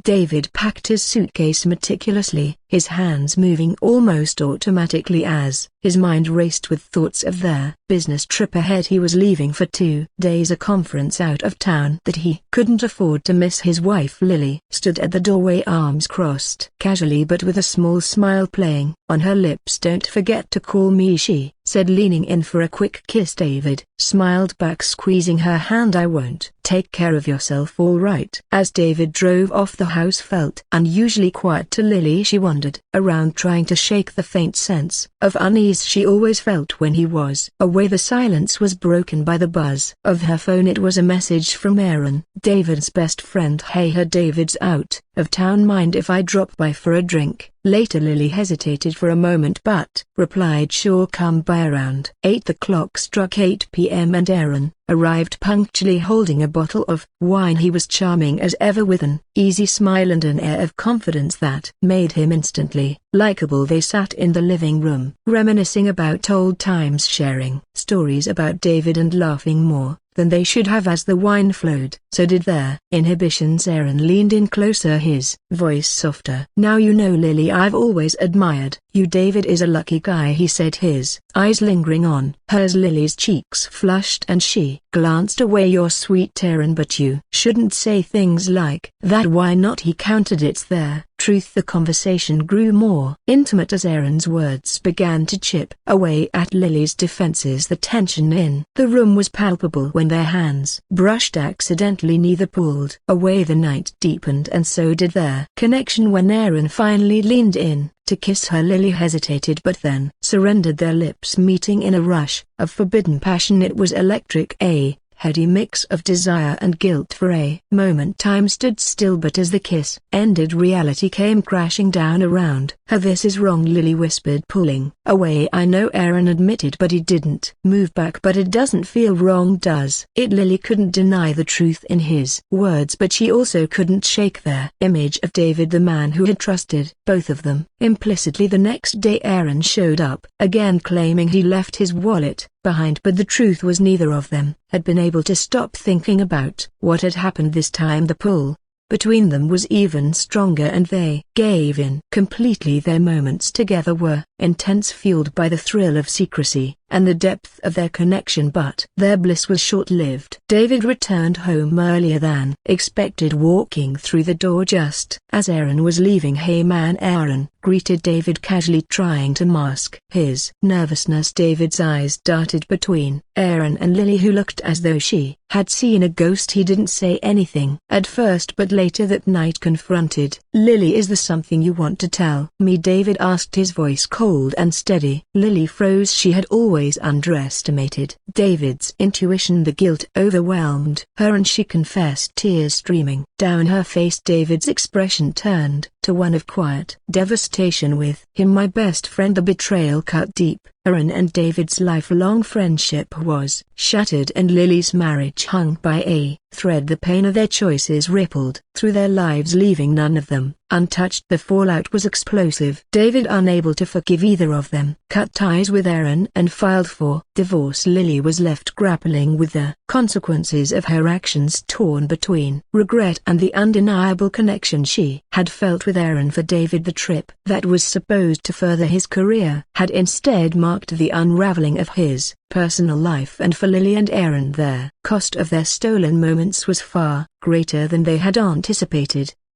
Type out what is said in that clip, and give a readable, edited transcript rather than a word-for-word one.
David packed his suitcase meticulously, his hands moving almost automatically as his mind raced with thoughts of their business trip ahead. He was leaving for 2 days, a conference out of town that he couldn't afford to miss. His wife Lily stood at the doorway, arms crossed, casually but with a small smile playing on her lips. "Don't forget to call me," she said, leaning in for a quick kiss. David smiled back, squeezing her hand. "I won't." "Take care of yourself, all right?" As David drove off, the house felt unusually quiet to Lily. She wandered around trying to shake the faint sense of unease she always felt when he was away. The silence was broken by the buzz of her phone. It was a message from Aaron, David's best friend. "Hey, David's out of town. Mind if I drop by for a drink later?" Lily hesitated for a moment but replied, "Sure, come by around 8." The clock struck 8 p.m. and Aaron arrived punctually, holding a bottle of wine. He was charming as ever, with an easy smile and an air of confidence that made him instantly likable. They sat in the living room, reminiscing about old times, sharing stories about David and laughing more than they should have as the wine flowed. So did their inhibitions. Aaron leaned in closer, his voice softer. "Now you know, Lily, I've always admired you. David is a lucky guy," he said, his eyes lingering on hers. Lily's cheeks flushed and she glanced away. "You're sweet, Aaron, but you shouldn't say things like that." "Why not?" he countered. "It's their truth." The conversation grew more intimate as Aaron's words began to chip away at Lily's defenses. The tension in the room was palpable. When their hands brushed accidentally, neither pulled away. The night deepened and so did their connection. When Aaron finally leaned in to kiss her, Lily hesitated but then surrendered, their lips meeting in a rush of forbidden passion. It was electric, a heady mix of desire and guilt. For a moment time stood still, but as the kiss ended, reality came crashing down around her. "This is wrong," Lily whispered, pulling away. "I know," Aaron admitted, but he didn't move back. "But it doesn't feel wrong, does it?" Lily couldn't deny the truth in his words, but she also couldn't shake their image of David, the man who had trusted both of them implicitly. The next day Aaron showed up again, claiming he left his wallet behind, but the truth was neither of them had been able to stop thinking about what had happened this time. The pull between them was even stronger and they gave in completely. Their moments together were intense, fueled by the thrill of secrecy and the depth of their connection, but their bliss was short-lived. David returned home earlier than expected, walking through the door just as Aaron was leaving. "Hey man," Aaron greeted David casually, trying to mask his nervousness. David's eyes darted between Aaron and Lily, who looked as though she had seen a ghost. He didn't say anything at first, but later that night confronted Lily. "Is there something you want to tell me?" David asked, his voice cold and steady. Lily froze. She had always underestimated David's intuition. The guilt overwhelmed her and she confessed, tears streaming down her face. David's expression turned to one of quiet devastation. "With him, my best friend." The betrayal cut deep. Aaron and David's lifelong friendship was shattered and Lily's marriage hung by a thread. The pain of their choices rippled through their lives, leaving none of them untouched. The fallout was explosive. David, unable to forgive either of them, cut ties with Aaron and filed for divorce. Lily was left grappling with the consequences of her actions, torn between regret and the undeniable connection she had felt with Aaron. For David, the trip that was supposed to further his career had instead marked the unraveling of his personal life, and for Lily and Aaron, their cost of their stolen moments was far greater than they had anticipated.